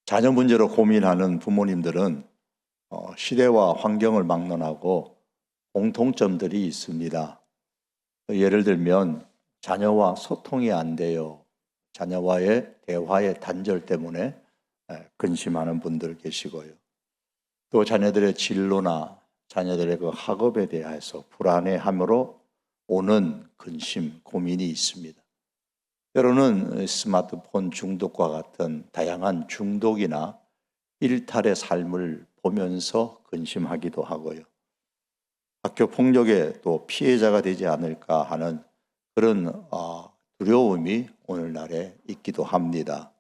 자녀 문제로 고민하는 부모님들은 시대와 환경을 막론하고 공통점들이 있습니다. 예를 들면 자녀와 소통이 안 돼요. 자녀와의 대화의 단절 때문에 근심하는 분들 계시고요. 또 자녀들의 진로나 자녀들의 그 학업에 대해서 불안해함으로 오는 근심, 고민이 있습니다. 때로는 스마트폰 중독과 같은 다양한 중독이나 일탈의 삶을 보면서 근심하기도 하고요. 학교 폭력에 또 피해자가 되지 않을까 하는 그런 두려움이 오늘날에 있기도 합니다.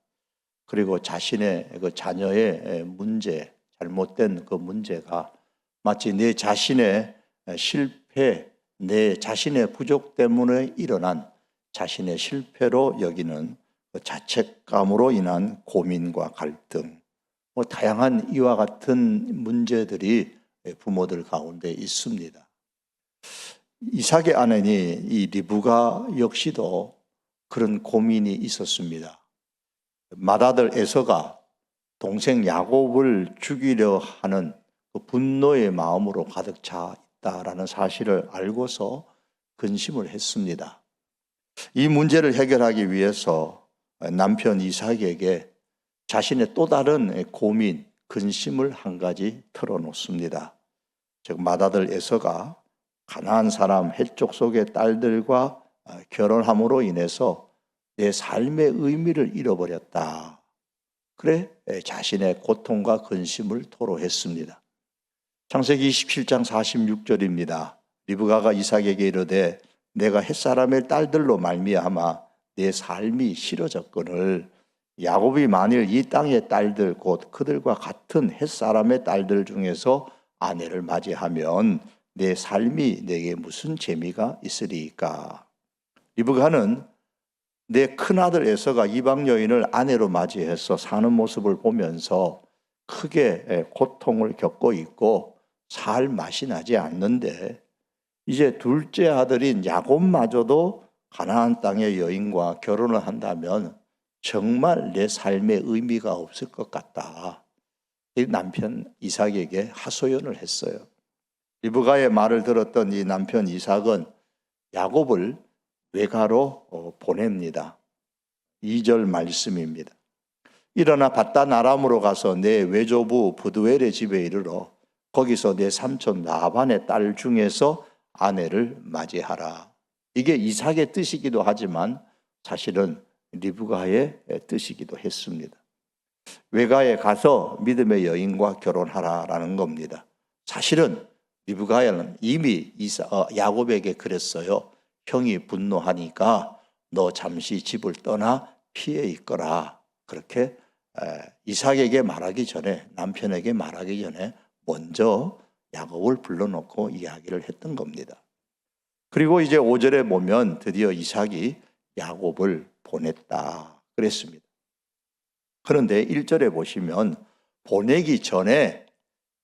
그리고 자신의 그 자녀의 문제, 잘못된 그 문제가 마치 내 자신의 실패, 내 자신의 부족 때문에 일어난 자신의 실패로 여기는 그 자책감으로 인한 고민과 갈등, 다양한 이와 같은 문제들이 부모들 가운데 있습니다. 이삭의 아내니 이 리브가 역시도 그런 고민이 있었습니다. 맏아들 에서가 동생 야곱을 죽이려 하는 그 분노의 마음으로 가득 차 있다라는 사실을 알고서 근심을 했습니다. 이 문제를 해결하기 위해서 남편 이삭에게 자신의 또 다른 고민, 근심을 한 가지 털어놓습니다. 즉 맏아들 에서가 가나안 사람 헷족 속의 딸들과 결혼함으로 인해서 내 삶의 의미를 잃어버렸다. 그래 자신의 고통과 근심을 토로했습니다. 창세기 27장 46절입니다. 리브가가 이삭에게 이르되 내가 햇사람의 딸들로 말미암아 내 삶이 싫어졌거늘 야곱이 만일 이 땅의 딸들 곧 그들과 같은 햇사람의 딸들 중에서 아내를 맞이하면 내 삶이 내게 무슨 재미가 있으리까. 리브가는 내 큰아들 에서가 이방 여인을 아내로 맞이해서 사는 모습을 보면서 크게 고통을 겪고 있고 살 맛이 나지 않는데 이제 둘째 아들인 야곱마저도 가나안 땅의 여인과 결혼을 한다면 정말 내 삶의 의미가 없을 것 같다. 남편 이삭에게 하소연을 했어요. 리브가의 말을 들었던 이 남편 이삭은 야곱을 외가로 보냅니다. 2절 말씀입니다. 일어나 밧단 아람으로 가서 내 외조부 부두엘의 집에 이르러 거기서 내 삼촌 라반의 딸 중에서 아내를 맞이하라. 이게 이삭의 뜻이기도 하지만 사실은 리브가의 뜻이기도 했습니다. 외가에 가서 믿음의 여인과 결혼하라라는 겁니다. 사실은 리브가는 이미 야곱에게 그랬어요. 형이 분노하니까 너 잠시 집을 떠나 피해 있거라. 그렇게 이삭에게 말하기 전에, 남편에게 말하기 전에 먼저 야곱을 불러놓고 이야기를 했던 겁니다. 그리고 이제 5절에 보면 드디어 이삭이 야곱을 보냈다 그랬습니다. 그런데 1절에 보시면 보내기 전에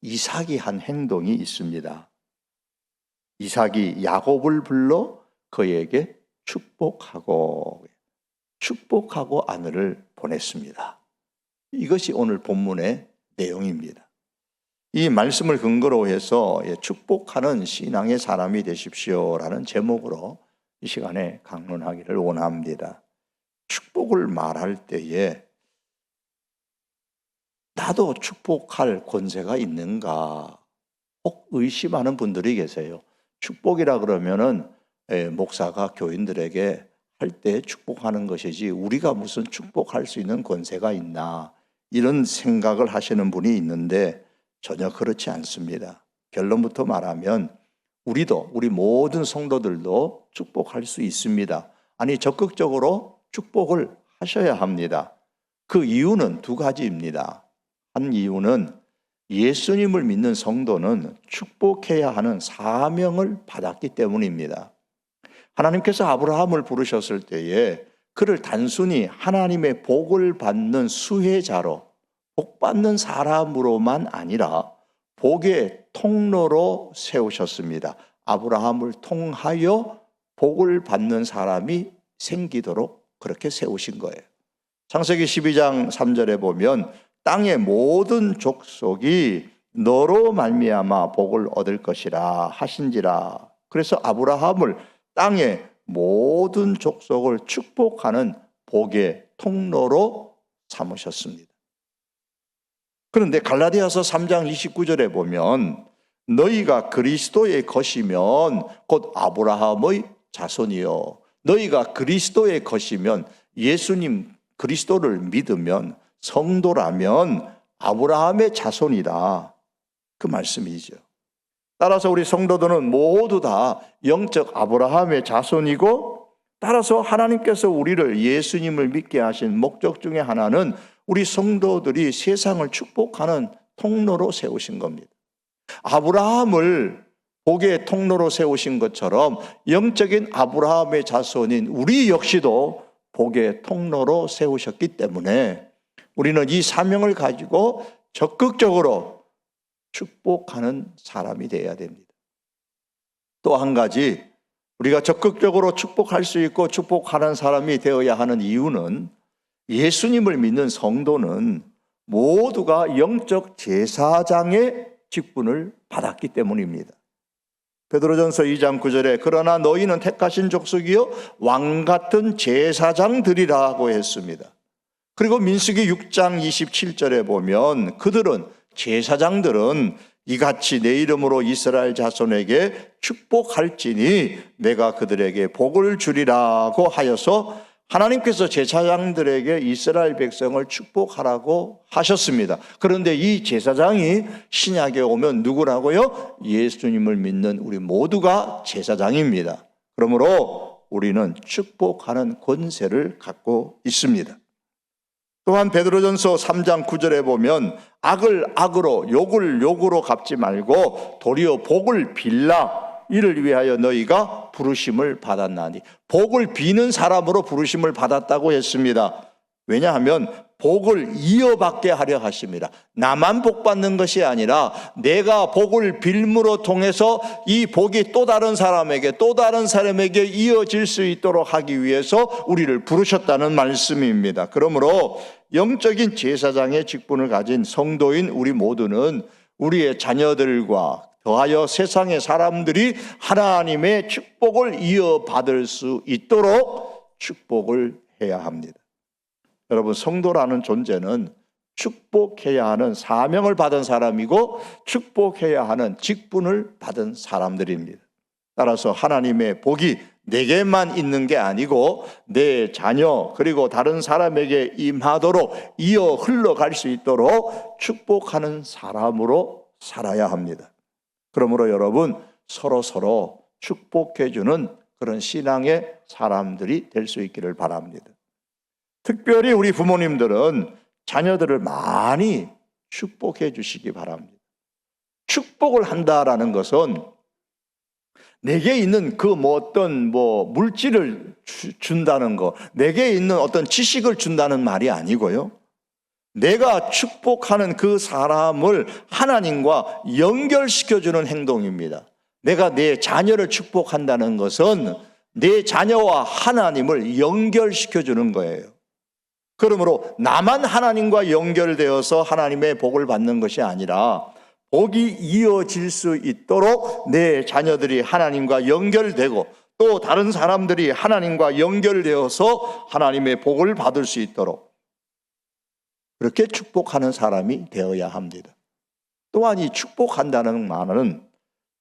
이삭이 한 행동이 있습니다. 이삭이 야곱을 불러 그에게 축복하고 아내를 보냈습니다. 이것이 오늘 본문의 내용입니다. 이 말씀을 근거로 해서 축복하는 신앙의 사람이 되십시오라는 제목으로 이 시간에 강론하기를 원합니다. 축복을 말할 때에 나도 축복할 권세가 있는가 혹 의심하는 분들이 계세요. 축복이라 그러면은 목사가 교인들에게 할 때 축복하는 것이지 우리가 무슨 축복할 수 있는 권세가 있나 이런 생각을 하시는 분이 있는데 전혀 그렇지 않습니다. 결론부터 말하면 우리 모든 성도들도 축복할 수 있습니다. 아니 적극적으로 축복을 하셔야 합니다. 그 이유는 두 가지입니다. 한 이유는 예수님을 믿는 성도는 축복해야 하는 사명을 받았기 때문입니다. 하나님께서 아브라함을 부르셨을 때에 그를 단순히 하나님의 복을 받는 수혜자로, 복 받는 사람으로만 아니라 복의 통로로 세우셨습니다. 아브라함을 통하여 복을 받는 사람이 생기도록 그렇게 세우신 거예요. 창세기 12장 3절에 보면 땅의 모든 족속이 너로 말미암아 복을 얻을 것이라 하신지라. 그래서 아브라함을 땅의 모든 족속을 축복하는 복의 통로로 삼으셨습니다. 그런데 갈라디아서 3장 29절에 보면 너희가 그리스도의 것이면 곧 아브라함의 자손이요, 너희가 그리스도의 것이면 예수님 그리스도를 믿으면 성도라면 아브라함의 자손이다, 그 말씀이죠. 따라서 우리 성도들은 모두 다 영적 아브라함의 자손이고, 따라서 하나님께서 우리를 예수님을 믿게 하신 목적 중에 하나는 우리 성도들이 세상을 축복하는 통로로 세우신 겁니다. 아브라함을 복의 통로로 세우신 것처럼 영적인 아브라함의 자손인 우리 역시도 복의 통로로 세우셨기 때문에 우리는 이 사명을 가지고 적극적으로 축복하는 사람이 되어야 됩니다. 또 한 가지, 우리가 적극적으로 축복할 수 있고 축복하는 사람이 되어야 하는 이유는 예수님을 믿는 성도는 모두가 영적 제사장의 직분을 받았기 때문입니다. 베드로전서 2장 9절에 그러나 너희는 택하신 족속이요 왕 같은 제사장들이라고 했습니다. 그리고 민수기 6장 27절에 보면 그들은, 제사장들은 이같이 내 이름으로 이스라엘 자손에게 축복할지니 내가 그들에게 복을 주리라고 하여서 하나님께서 제사장들에게 이스라엘 백성을 축복하라고 하셨습니다. 그런데 이 제사장이 신약에 오면 누구라고요? 예수님을 믿는 우리 모두가 제사장입니다. 그러므로 우리는 축복하는 권세를 갖고 있습니다. 또한 베드로전서 3장 9절에 보면 악을 악으로 욕을 욕으로 갚지 말고 도리어 복을 빌라 이를 위하여 너희가 부르심을 받았나니, 복을 비는 사람으로 부르심을 받았다고 했습니다. 왜냐하면 복을 이어받게 하려 하십니다. 나만 복 받는 것이 아니라 내가 복을 빌므로 통해서 이 복이 또 다른 사람에게 이어질 수 있도록 하기 위해서 우리를 부르셨다는 말씀입니다. 그러므로 영적인 제사장의 직분을 가진 성도인 우리 모두는 우리의 자녀들과 더하여 세상의 사람들이 하나님의 축복을 이어받을 수 있도록 축복을 해야 합니다. 여러분, 성도라는 존재는 축복해야 하는 사명을 받은 사람이고 축복해야 하는 직분을 받은 사람들입니다. 따라서 하나님의 복이 내게만 있는 게 아니고 내 자녀 그리고 다른 사람에게 임하도록 이어 흘러갈 수 있도록 축복하는 사람으로 살아야 합니다. 그러므로 여러분, 서로 축복해주는 그런 신앙의 사람들이 될 수 있기를 바랍니다. 특별히 우리 부모님들은 자녀들을 많이 축복해 주시기 바랍니다. 축복을 한다라는 것은 내게 있는 그 어떤 물질을 준다는 거, 내게 있는 어떤 지식을 준다는 말이 아니고요. 내가 축복하는 그 사람을 하나님과 연결시켜주는 행동입니다. 내가 내 자녀를 축복한다는 것은 내 자녀와 하나님을 연결시켜주는 거예요. 그러므로 나만 하나님과 연결되어서 하나님의 복을 받는 것이 아니라 복이 이어질 수 있도록 내 자녀들이 하나님과 연결되고 또 다른 사람들이 하나님과 연결되어서 하나님의 복을 받을 수 있도록 그렇게 축복하는 사람이 되어야 합니다. 또한 이 축복한다는 말은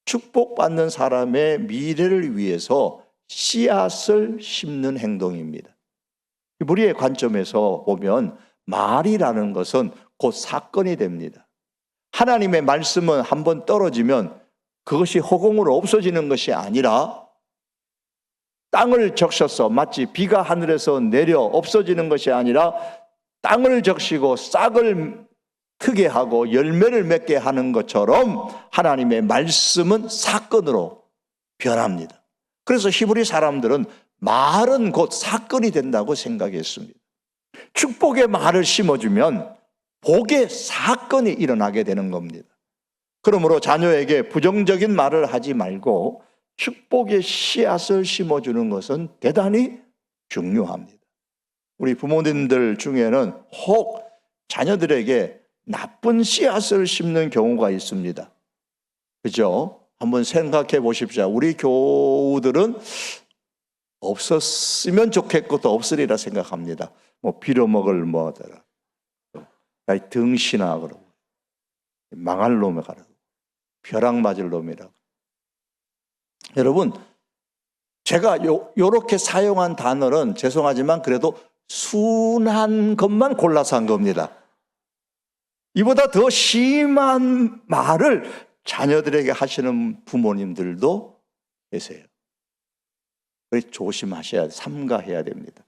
축복받는 사람의 미래를 위해서 씨앗을 심는 행동입니다. 우리의 관점에서 보면 말이라는 것은 곧 사건이 됩니다. 하나님의 말씀은 한번 떨어지면 그것이 허공으로 없어지는 것이 아니라 땅을 적셔서 마치 비가 하늘에서 내려 없어지는 것이 아니라 땅을 적시고 싹을 트게 하고 열매를 맺게 하는 것처럼 하나님의 말씀은 사건으로 변합니다. 그래서 히브리 사람들은 말은 곧 사건이 된다고 생각했습니다. 축복의 말을 심어주면 복의 사건이 일어나게 되는 겁니다. 그러므로 자녀에게 부정적인 말을 하지 말고 축복의 씨앗을 심어주는 것은 대단히 중요합니다. 우리 부모님들 중에는 혹 자녀들에게 나쁜 씨앗을 심는 경우가 있습니다. 그죠? 한번 생각해 보십시오. 우리 교우들은 없었으면 좋겠고 또 없으리라 생각합니다. 뭐 빌어먹을 뭐더라, 야 등신아 그러고, 망할 놈에 가라고, 벼락 맞을 놈이라고. 여러분, 제가 요렇게 사용한 단어는 죄송하지만 그래도 순한 것만 골라서 한 겁니다. 이보다 더 심한 말을 자녀들에게 하시는 부모님들도 계세요. 그래서 조심하셔야 돼요. 삼가해야 됩니다.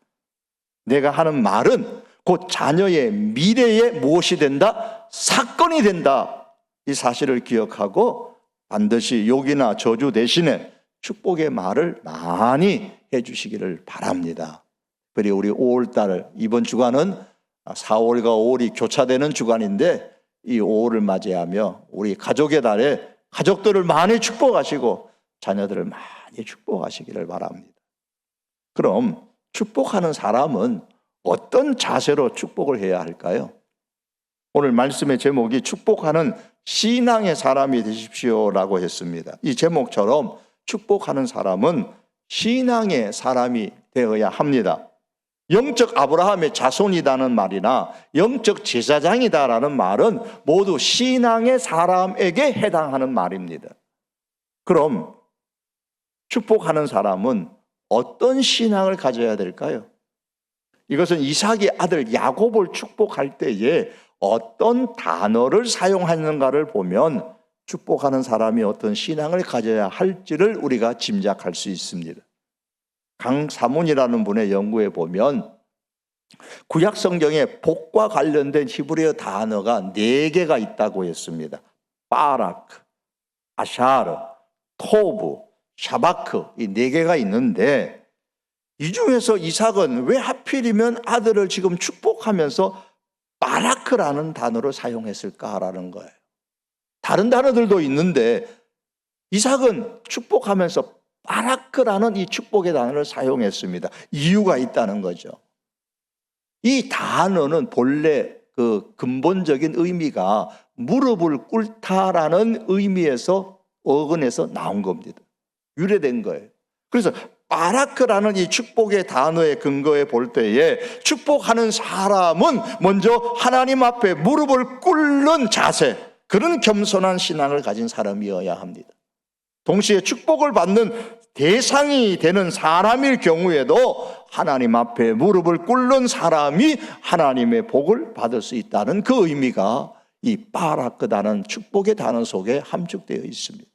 내가 하는 말은 곧 자녀의 미래에 무엇이 된다? 사건이 된다. 이 사실을 기억하고 반드시 욕이나 저주 대신에 축복의 말을 많이 해주시기를 바랍니다. 그리고 우리 5월달, 이번 주간은 4월과 5월이 교차되는 주간인데 이 5월을 맞이하며 우리 가족의 달에 가족들을 많이 축복하시고 자녀들을 많이 축복하시기를 바랍니다. 그럼 축복하는 사람은 어떤 자세로 축복을 해야 할까요? 오늘 말씀의 제목이 축복하는 신앙의 사람이 되십시오라고 했습니다. 이 제목처럼 축복하는 사람은 신앙의 사람이 되어야 합니다. 영적 아브라함의 자손이라는 말이나 영적 제사장이다라는 말은 모두 신앙의 사람에게 해당하는 말입니다. 그럼 축복하는 사람은 어떤 신앙을 가져야 될까요? 이것은 이삭의 아들 야곱을 축복할 때에 어떤 단어를 사용하는가를 보면 축복하는 사람이 어떤 신앙을 가져야 할지를 우리가 짐작할 수 있습니다. 강사문이라는 분의 연구에 보면 구약 성경에 복과 관련된 히브리어 단어가 4개가 있다고 했습니다. 바라크, 아샤르, 토브, 샤바크, 이 4개가 있는데 이 중에서 이삭은 왜 하필이면 아들을 지금 축복하면서 바라크라는 단어를 사용했을까라는 거예요. 다른 단어들도 있는데 이삭은 축복하면서 바라크라는 이 축복의 단어를 사용했습니다. 이유가 있다는 거죠. 이 단어는 본래 그 근본적인 의미가 무릎을 꿇다라는 의미에서 어근에서 나온 겁니다. 유래된 거예요. 그래서 바라크라는 이 축복의 단어의 근거에 볼 때에 축복하는 사람은 먼저 하나님 앞에 무릎을 꿇는 자세, 그런 겸손한 신앙을 가진 사람이어야 합니다. 동시에 축복을 받는 대상이 되는 사람일 경우에도 하나님 앞에 무릎을 꿇는 사람이 하나님의 복을 받을 수 있다는 그 의미가 이 바라크다는 축복의 단어 속에 함축되어 있습니다.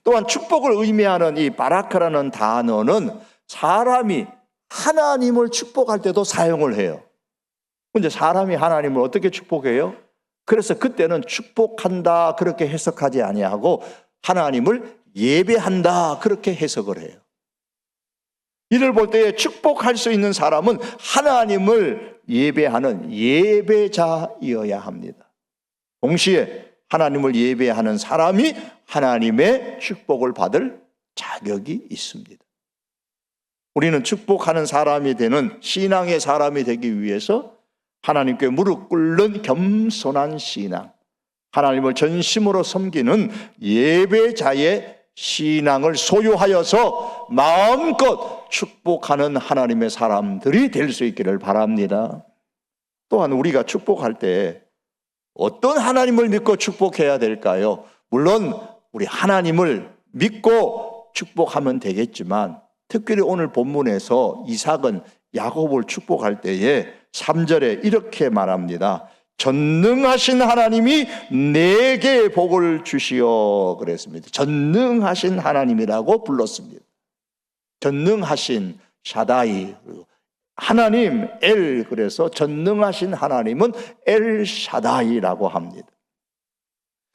또한 축복을 의미하는 이 바라크라는 단어는 사람이 하나님을 축복할 때도 사용을 해요. 근데 사람이 하나님을 어떻게 축복해요? 그래서 그때는 축복한다 그렇게 해석하지 아니하고 하나님을 예배한다 그렇게 해석을 해요. 이를 볼 때 축복할 수 있는 사람은 하나님을 예배하는 예배자이어야 합니다. 동시에 하나님을 예배하는 사람이 하나님의 축복을 받을 자격이 있습니다. 우리는 축복하는 사람이 되는 신앙의 사람이 되기 위해서 하나님께 무릎 꿇는 겸손한 신앙, 하나님을 전심으로 섬기는 예배자의 신앙을 소유하여서 마음껏 축복하는 하나님의 사람들이 될 수 있기를 바랍니다. 또한 우리가 축복할 때 어떤 하나님을 믿고 축복해야 될까요? 물론 우리 하나님을 믿고 축복하면 되겠지만 특별히 오늘 본문에서 이삭은 야곱을 축복할 때에 3절에 이렇게 말합니다. 전능하신 하나님이 내게 복을 주시어 그랬습니다. 전능하신 하나님이라고 불렀습니다. 전능하신 샤다이, 하나님 엘, 그래서 전능하신 하나님은 엘 샤다이라고 합니다.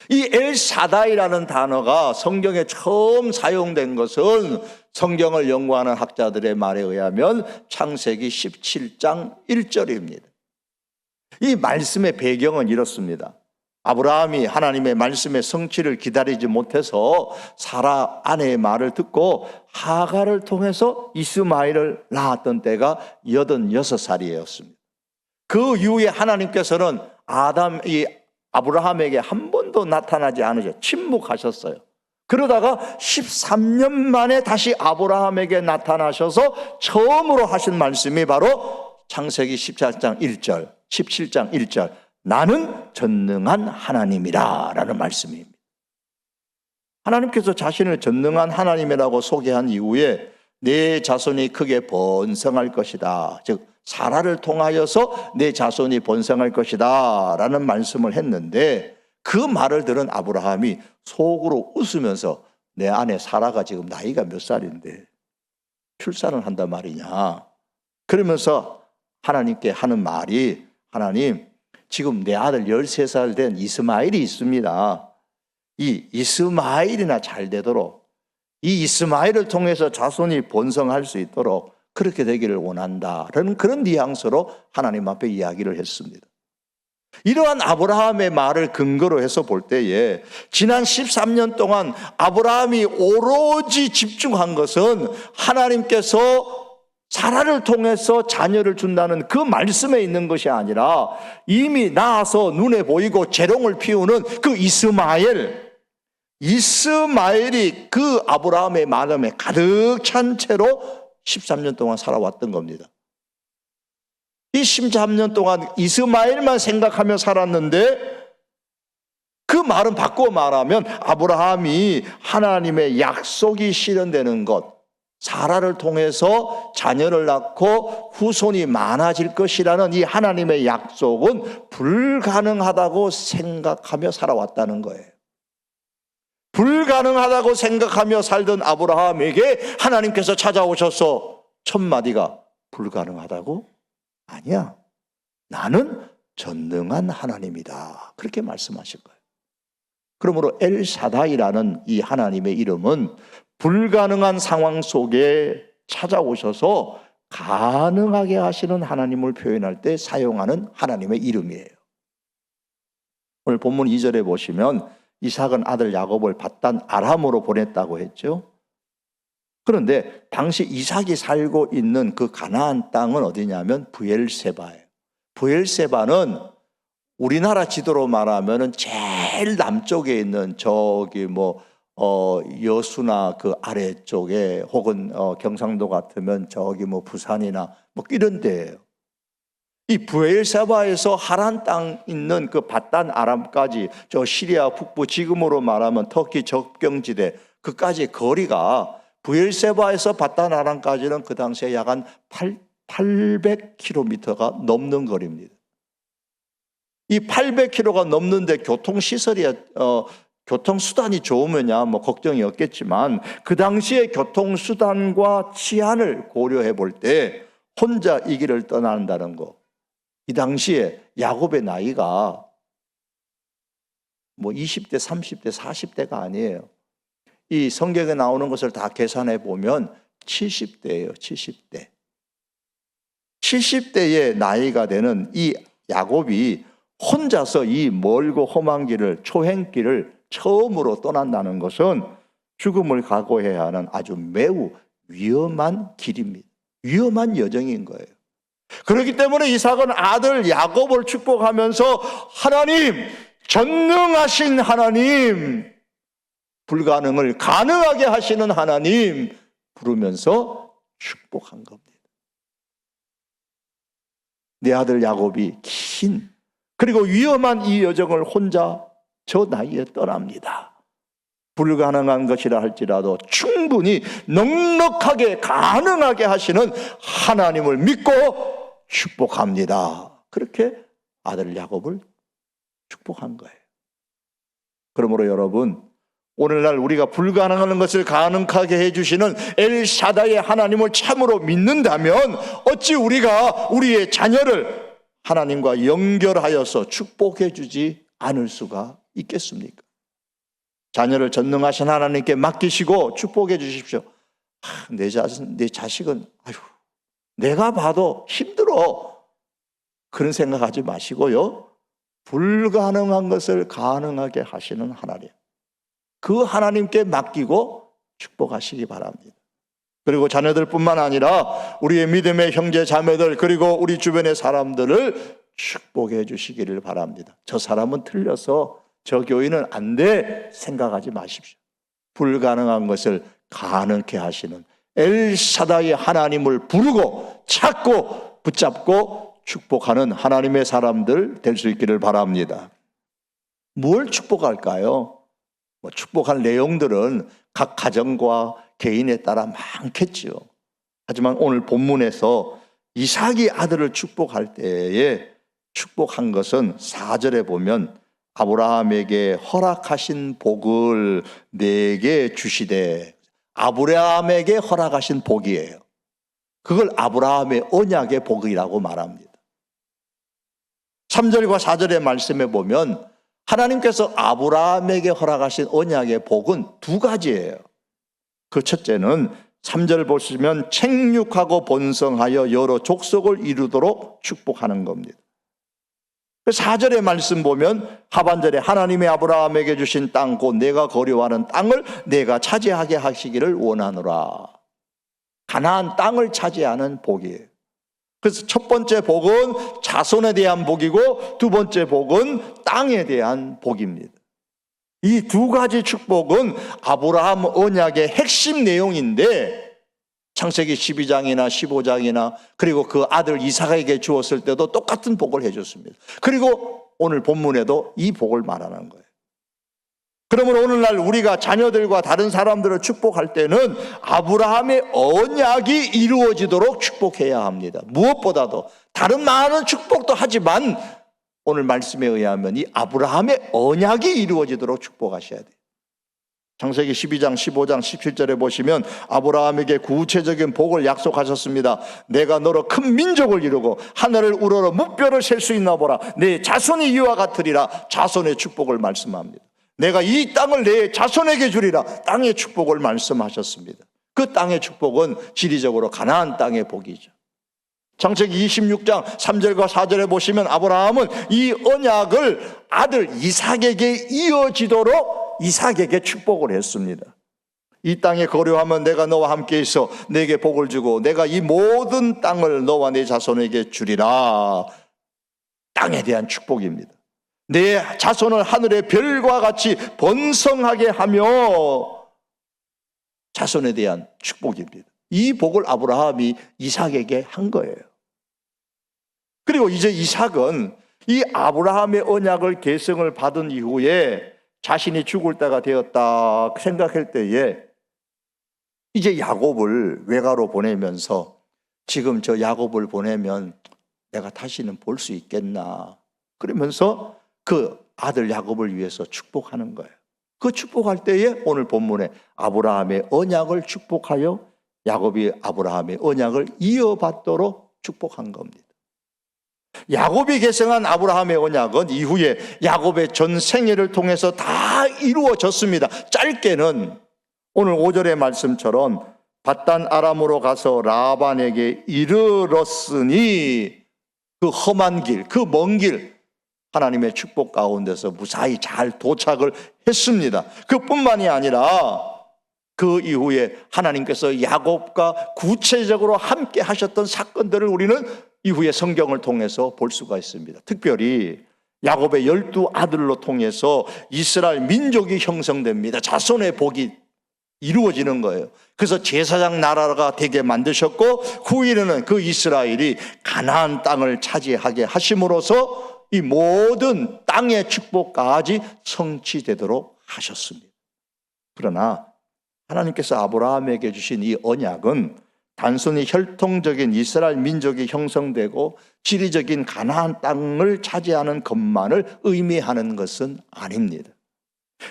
이 엘 샤다이라는 단어가 성경에 처음 사용된 것은 성경을 연구하는 학자들의 말에 의하면 창세기 17장 1절입니다. 이 말씀의 배경은 이렇습니다. 아브라함이 하나님의 말씀의 성취를 기다리지 못해서 사라 아내의 말을 듣고 하갈을 통해서 이스마엘을 낳았던 때가 86살이었습니다. 그 이후에 하나님께서는 아브라함에게 한 번도 나타나지 않으셔. 침묵하셨어요. 그러다가 13년 만에 다시 아브라함에게 나타나셔서 처음으로 하신 말씀이 바로 창세기 14장 1절, 17장 1절, 나는 전능한 하나님이라 라는 말씀입니다. 하나님께서 자신을 전능한 하나님이라고 소개한 이후에 내 자손이 크게 번성할 것이다, 즉 사라를 통하여서 내 자손이 번성할 것이다 라는 말씀을 했는데, 그 말을 들은 아브라함이 속으로 웃으면서 내 아내 사라가 지금 나이가 몇 살인데 출산을 한단 말이냐, 그러면서 하나님께 하는 말이, 하나님, 지금 내 아들 13살 된 이스마엘이 있습니다. 이 이스마엘이나 잘 되도록, 이 이스마엘을 통해서 자손이 번성할 수 있도록 그렇게 되기를 원한다라는 그런 뉘앙스로 하나님 앞에 이야기를 했습니다. 이러한 아브라함의 말을 근거로 해서 볼 때에 지난 13년 동안 아브라함이 오로지 집중한 것은 하나님께서 사라를 통해서 자녀를 준다는 그 말씀에 있는 것이 아니라 이미 낳아서 눈에 보이고 재롱을 피우는 그 이스마엘이 그 아브라함의 마음에 가득 찬 채로 13년 동안 살아왔던 겁니다. 이 13년 동안 이스마엘만 생각하며 살았는데, 그 말은 바꾸어 말하면 아브라함이 하나님의 약속이 실현되는 것, 사라를 통해서 자녀를 낳고 후손이 많아질 것이라는 이 하나님의 약속은 불가능하다고 생각하며 살아왔다는 거예요. 불가능하다고 생각하며 살던 아브라함에게 하나님께서 찾아오셔서 첫 마디가 불가능하다고? 아니야, 나는 전능한 하나님이다, 그렇게 말씀하실 거예요. 그러므로 엘샤다이라는 이 하나님의 이름은 불가능한 상황 속에 찾아오셔서 가능하게 하시는 하나님을 표현할 때 사용하는 하나님의 이름이에요. 오늘 본문 2절에 보시면 이삭은 아들 야곱을 밧단 아람으로 보냈다고 했죠. 그런데 당시 이삭이 살고 있는 그 가나안 땅은 어디냐면 브엘세바예요. 브엘세바는 우리나라 지도로 말하면 제일 남쪽에 있는 저기 여수나 그 아래쪽에, 혹은 경상도 같으면 저기 부산이나 이런 데예요. 이 브엘세바에서 하란 땅 있는 그 밧단 아람까지, 저 시리아 북부, 지금으로 말하면 터키 접경지대, 그까지 거리가 브엘세바에서 밧단 아람까지는 그 당시에 약 한 800km가 넘는 거리입니다. 이 800km가 넘는데 교통수단이 좋으면야 걱정이 없겠지만, 그 당시의 교통수단과 치안을 고려해 볼 때 혼자 이 길을 떠난다는 거, 이 당시에 야곱의 나이가 20대, 30대, 40대가 아니에요. 이 성경에 나오는 것을 다 계산해 보면 70대예요. 70대. 70대의 나이가 되는 이 야곱이 혼자서 이 멀고 험한 길을, 초행길을 처음으로 떠난다는 것은 죽음을 각오해야 하는 아주 매우 위험한 길입니다. 위험한 여정인 거예요. 그렇기 때문에 이삭은 아들 야곱을 축복하면서 하나님, 전능하신 하나님, 불가능을 가능하게 하시는 하나님 부르면서 축복한 겁니다. 내 아들 야곱이 긴 그리고 위험한 이 여정을 혼자 저 나이에 떠납니다. 불가능한 것이라 할지라도 충분히 넉넉하게 가능하게 하시는 하나님을 믿고 축복합니다. 그렇게 아들 야곱을 축복한 거예요. 그러므로 여러분, 오늘날 우리가 불가능한 것을 가능하게 해주시는 엘샤다의 하나님을 참으로 믿는다면 어찌 우리가 우리의 자녀를 하나님과 연결하여서 축복해 주지 않을 수가 있겠습니까? 자녀를 전능하신 하나님께 맡기시고 축복해 주십시오. 내 자식은 내가 봐도 힘들어, 그런 생각하지 마시고요, 불가능한 것을 가능하게 하시는 하나님, 그 하나님께 맡기고 축복하시기 바랍니다. 그리고 자녀들뿐만 아니라 우리의 믿음의 형제 자매들, 그리고 우리 주변의 사람들을 축복해 주시기를 바랍니다. 저 사람은 틀려서 저 교인은 안 돼 생각하지 마십시오. 불가능한 것을 가능케 하시는 엘사다의 하나님을 부르고 찾고 붙잡고 축복하는 하나님의 사람들 될 수 있기를 바랍니다. 뭘 축복할까요? 축복할 내용들은 각 가정과 개인에 따라 많겠지요. 하지만 오늘 본문에서 이삭이 아들을 축복할 때에 축복한 것은 4절에 보면 아브라함에게 허락하신 복을 내게 주시되, 아브라함에게 허락하신 복이에요. 그걸 아브라함의 언약의 복이라고 말합니다. 3절과 4절의 말씀에 보면 하나님께서 아브라함에게 허락하신 언약의 복은 두 가지예요. 그 첫째는 3절 보시면 생육하고 번성하여 여러 족속을 이루도록 축복하는 겁니다. 4절의 말씀 보면 하반절에 하나님의 아브라함에게 주신 땅 곧 내가 거류하는 땅을 내가 차지하게 하시기를 원하노라. 가나안 땅을 차지하는 복이에요. 그래서 첫 번째 복은 자손에 대한 복이고 두 번째 복은 땅에 대한 복입니다. 이 두 가지 축복은 아브라함 언약의 핵심 내용인데 창세기 12장이나 15장이나 그리고 그 아들 이삭에게 주었을 때도 똑같은 복을 해줬습니다. 그리고 오늘 본문에도 이 복을 말하는 거예요. 그러면 오늘날 우리가 자녀들과 다른 사람들을 축복할 때는 아브라함의 언약이 이루어지도록 축복해야 합니다. 무엇보다도 다른 많은 축복도 하지만 오늘 말씀에 의하면 이 아브라함의 언약이 이루어지도록 축복하셔야 돼요. 창세기 12장, 15장, 17절에 보시면 아브라함에게 구체적인 복을 약속하셨습니다. 내가 너로 큰 민족을 이루고 하늘을 우러러 무뼈를 셀 수 있나 보라. 내 자손이 이와 같으리라. 자손의 축복을 말씀합니다. 내가 이 땅을 내 자손에게 주리라. 땅의 축복을 말씀하셨습니다. 그 땅의 축복은 지리적으로 가나안 땅의 복이죠. 창세기 26장 3절과 4절에 보시면 아브라함은 이 언약을 아들 이삭에게 이어지도록 이삭에게 축복을 했습니다. 이 땅에 거류하면 내가 너와 함께 있어 내게 복을 주고 내가 이 모든 땅을 너와 내 자손에게 주리라. 땅에 대한 축복입니다. 내 자손을 하늘의 별과 같이 번성하게 하며 자손에 대한 축복입니다. 이 복을 아브라함이 이삭에게 한 거예요. 그리고 이제 이삭은 이 아브라함의 언약을 계승을 받은 이후에 자신이 죽을 때가 되었다 생각할 때에 이제 야곱을 외가로 보내면서 지금 저 야곱을 보내면 내가 다시는 볼 수 있겠나 그러면서 그 아들 야곱을 위해서 축복하는 거예요. 그 축복할 때에 오늘 본문에 아브라함의 언약을 축복하여 야곱이 아브라함의 언약을 이어받도록 축복한 겁니다. 야곱이 계승한 아브라함의 언약은 이후에 야곱의 전 생애를 통해서 다 이루어졌습니다. 짧게는 오늘 5절의 말씀처럼 밧단 아람으로 가서 라반에게 이르렀으니 그 험한 길, 그 먼 길 하나님의 축복 가운데서 무사히 잘 도착을 했습니다. 그뿐만이 아니라 그 이후에 하나님께서 야곱과 구체적으로 함께 하셨던 사건들을 우리는 이후에 성경을 통해서 볼 수가 있습니다. 특별히 야곱의 12아들로 통해서 이스라엘 민족이 형성됩니다. 자손의 복이 이루어지는 거예요. 그래서 제사장 나라가 되게 만드셨고 후에는 그 이스라엘이 가나안 땅을 차지하게 하심으로써 이 모든 땅의 축복까지 성취되도록 하셨습니다. 그러나 하나님께서 아브라함에게 주신 이 언약은 단순히 혈통적인 이스라엘 민족이 형성되고 지리적인 가나안 땅을 차지하는 것만을 의미하는 것은 아닙니다.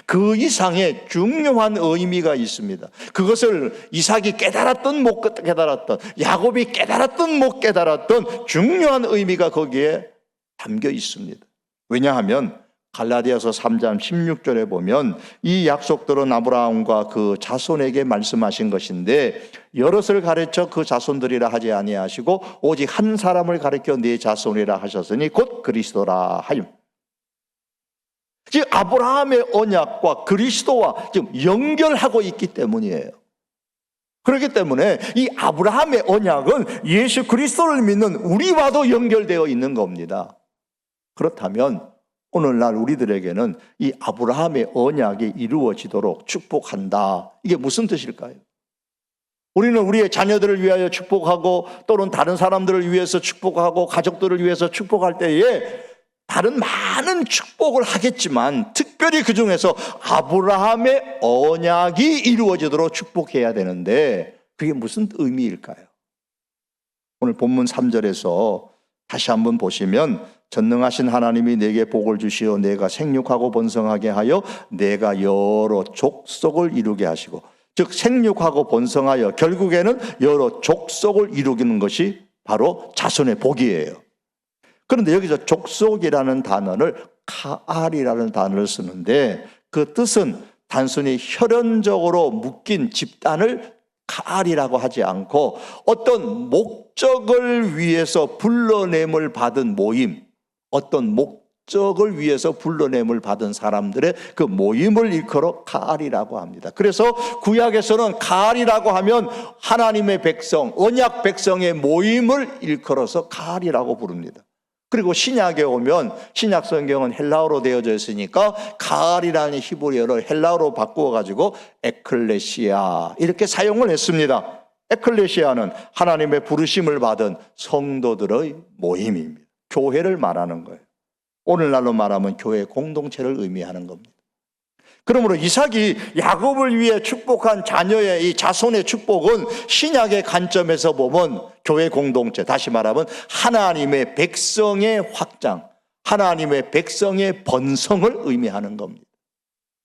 그 이상의 중요한 의미가 있습니다. 그것을 이삭이 깨달았던 못 깨달았던 야곱이 깨달았던 못 깨달았던 중요한 의미가 거기에 담겨 있습니다. 왜냐하면 갈라디아서 3장 16절에 보면 이 약속들은 아브라함과 그 자손에게 말씀하신 것인데 여럿을 가르쳐 그 자손들이라 하지 아니하시고 오직 한 사람을 가르쳐 네 자손이라 하셨으니 곧 그리스도라 하임. 즉 아브라함의 언약과 그리스도와 지금 연결하고 있기 때문이에요. 그렇기 때문에 이 아브라함의 언약은 예수 그리스도를 믿는 우리와도 연결되어 있는 겁니다. 그렇다면 오늘날 우리들에게는 이 아브라함의 언약이 이루어지도록 축복한다. 이게 무슨 뜻일까요? 우리는 우리의 자녀들을 위하여 축복하고 또는 다른 사람들을 위해서 축복하고 가족들을 위해서 축복할 때에 다른 많은 축복을 하겠지만 특별히 그 중에서 아브라함의 언약이 이루어지도록 축복해야 되는데 그게 무슨 의미일까요? 오늘 본문 3절에서 다시 한번 보시면 전능하신 하나님이 내게 복을 주시어 내가 생육하고 번성하게 하여 내가 여러 족속을 이루게 하시고, 즉 생육하고 번성하여 결국에는 여러 족속을 이루기는 것이 바로 자손의 복이에요. 그런데 여기서 족속이라는 단어를 카알이라는 단어를 쓰는데 그 뜻은 단순히 혈연적으로 묶인 집단을 카알이라고 하지 않고 어떤 목적을 위해서 불러냄을 받은 모임, 어떤 목적을 위해서 불러냄을 받은 사람들의 그 모임을 일컬어 카알이라고 합니다. 그래서 구약에서는 카알이라고 하면 하나님의 백성, 언약 백성의 모임을 일컬어서 카알이라고 부릅니다. 그리고 신약에 오면 신약 성경은 헬라어로 되어져 있으니까 카알이라는 히브리어를 헬라어로 바꾸어 가지고 에클레시아 이렇게 사용을 했습니다. 에클레시아는 하나님의 부르심을 받은 성도들의 모임입니다. 교회를 말하는 거예요. 오늘날로 말하면 교회 공동체를 의미하는 겁니다. 그러므로 이삭이 야곱을 위해 축복한 자녀의 이 자손의 축복은 신약의 관점에서 보면 교회 공동체, 다시 말하면 하나님의 백성의 확장, 하나님의 백성의 번성을 의미하는 겁니다.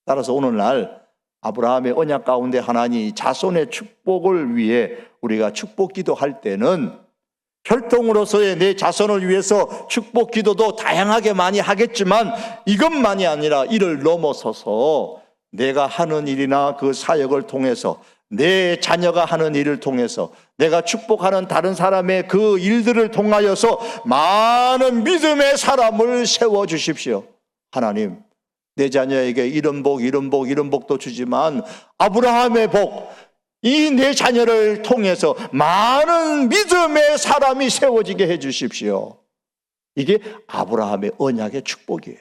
따라서 오늘날 아브라함의 언약 가운데 하나님 자손의 축복을 위해 우리가 축복 기도할 때는 혈통으로서의 내 자손을 위해서 축복 기도도 다양하게 많이 하겠지만 이것만이 아니라 이를 넘어서서 내가 하는 일이나 그 사역을 통해서 내 자녀가 하는 일을 통해서 내가 축복하는 다른 사람의 그 일들을 통하여서 많은 믿음의 사람을 세워주십시오. 하나님, 내 자녀에게 이런 복, 이런 복, 이런 복도 주지만 아브라함의 복, 이 내 자녀를 통해서 많은 믿음의 사람이 세워지게 해 주십시오. 이게 아브라함의 언약의 축복이에요.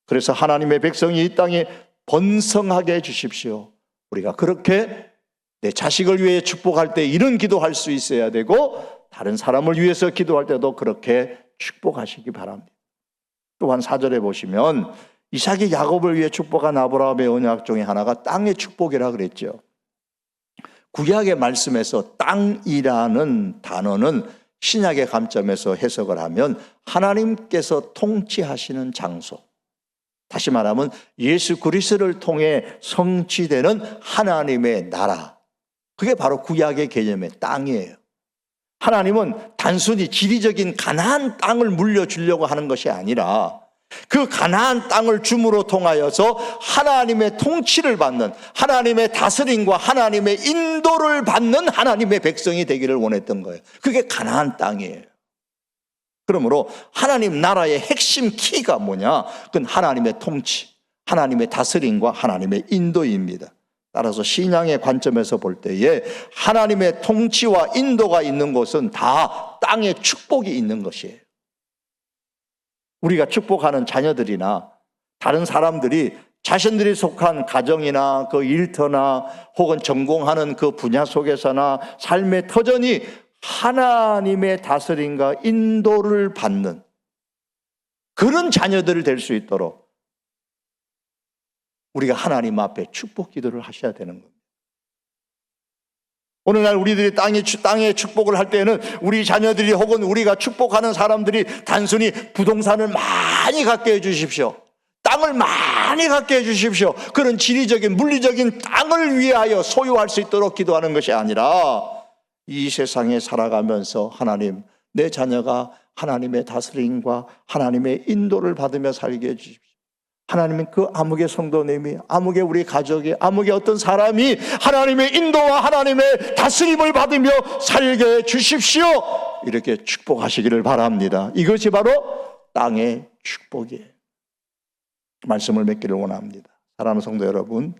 그래서 하나님의 백성이 이 땅에 번성하게 해 주십시오. 우리가 그렇게 내 자식을 위해 축복할 때 이런 기도할 수 있어야 되고 다른 사람을 위해서 기도할 때도 그렇게 축복하시기 바랍니다. 또한 4절에 보시면 이삭이 야곱을 위해 축복한 아브라함의 언약 중에 하나가 땅의 축복이라 그랬죠. 구약의 말씀에서 땅이라는 단어는 신약의 관점에서 해석을 하면 하나님께서 통치하시는 장소, 다시 말하면 예수 그리스도를 통해 성취되는 하나님의 나라, 그게 바로 구약의 개념의 땅이에요. 하나님은 단순히 지리적인 가나안 땅을 물려주려고 하는 것이 아니라 그 가나안 땅을 줌으로 통하여서 하나님의 통치를 받는, 하나님의 다스림과 하나님의 인도를 받는 하나님의 백성이 되기를 원했던 거예요. 그게 가나안 땅이에요. 그러므로 하나님 나라의 핵심 키가 뭐냐? 그건 하나님의 통치, 하나님의 다스림과 하나님의 인도입니다. 따라서 신앙의 관점에서 볼 때에 하나님의 통치와 인도가 있는 곳은 다 땅에 축복이 있는 것이에요. 우리가 축복하는 자녀들이나 다른 사람들이 자신들이 속한 가정이나 그 일터나 혹은 전공하는 그 분야 속에서나 삶의 터전이 하나님의 다스림과 인도를 받는 그런 자녀들이 될 수 있도록 우리가 하나님 앞에 축복 기도를 하셔야 되는 겁니다. 오늘날 우리들이 땅에 축복을 할 때는 우리 자녀들이 혹은 우리가 축복하는 사람들이 단순히 부동산을 많이 갖게 해주십시오, 땅을 많이 갖게 해주십시오, 그런 지리적인 물리적인 땅을 위하여 소유할 수 있도록 기도하는 것이 아니라 이 세상에 살아가면서 하나님, 내 자녀가 하나님의 다스림과 하나님의 인도를 받으며 살게 해주십시오. 하나님은 그 아무개 성도님이, 아무개 우리 가족이, 아무개 어떤 사람이 하나님의 인도와 하나님의 다스림을 받으며 살게 해주십시오. 이렇게 축복하시기를 바랍니다. 이것이 바로 땅의 축복이에요. 말씀을 맺기를 원합니다. 사랑하는 성도 여러분,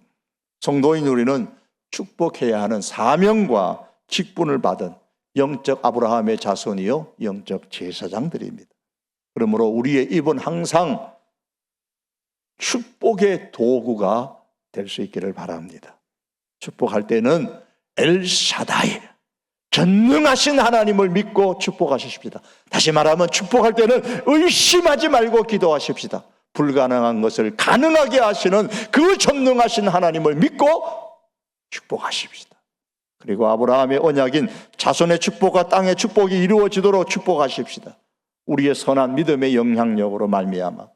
성도인 우리는 축복해야 하는 사명과 직분을 받은 영적 아브라함의 자손이요 영적 제사장들입니다. 그러므로 우리의 입은 항상 축복의 도구가 될 수 있기를 바랍니다. 축복할 때는 엘샤다이, 전능하신 하나님을 믿고 축복하십시다. 다시 말하면 축복할 때는 의심하지 말고 기도하십시다. 불가능한 것을 가능하게 하시는 그 전능하신 하나님을 믿고 축복하십시다. 그리고 아브라함의 언약인 자손의 축복과 땅의 축복이 이루어지도록 축복하십시다. 우리의 선한 믿음의 영향력으로 말미암아,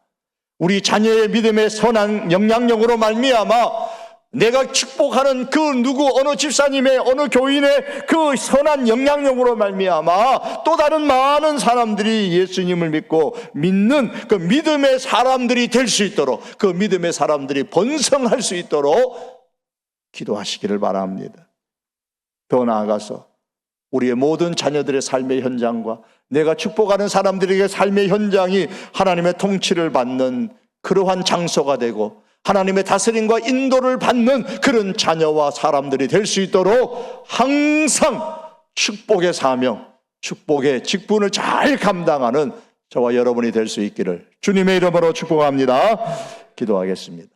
우리 자녀의 믿음의 선한 영향력으로 말미암아 내가 축복하는 그 누구 어느 집사님의 어느 교인의 그 선한 영향력으로 말미암아 또 다른 많은 사람들이 예수님을 믿고 믿는 그 믿음의 사람들이 될 수 있도록, 그 믿음의 사람들이 번성할 수 있도록 기도하시기를 바랍니다. 더 나아가서 우리의 모든 자녀들의 삶의 현장과 내가 축복하는 사람들에게 삶의 현장이 하나님의 통치를 받는 그러한 장소가 되고 하나님의 다스림과 인도를 받는 그런 자녀와 사람들이 될 수 있도록 항상 축복의 사명, 축복의 직분을 잘 감당하는 저와 여러분이 될 수 있기를 주님의 이름으로 축복합니다. 기도하겠습니다.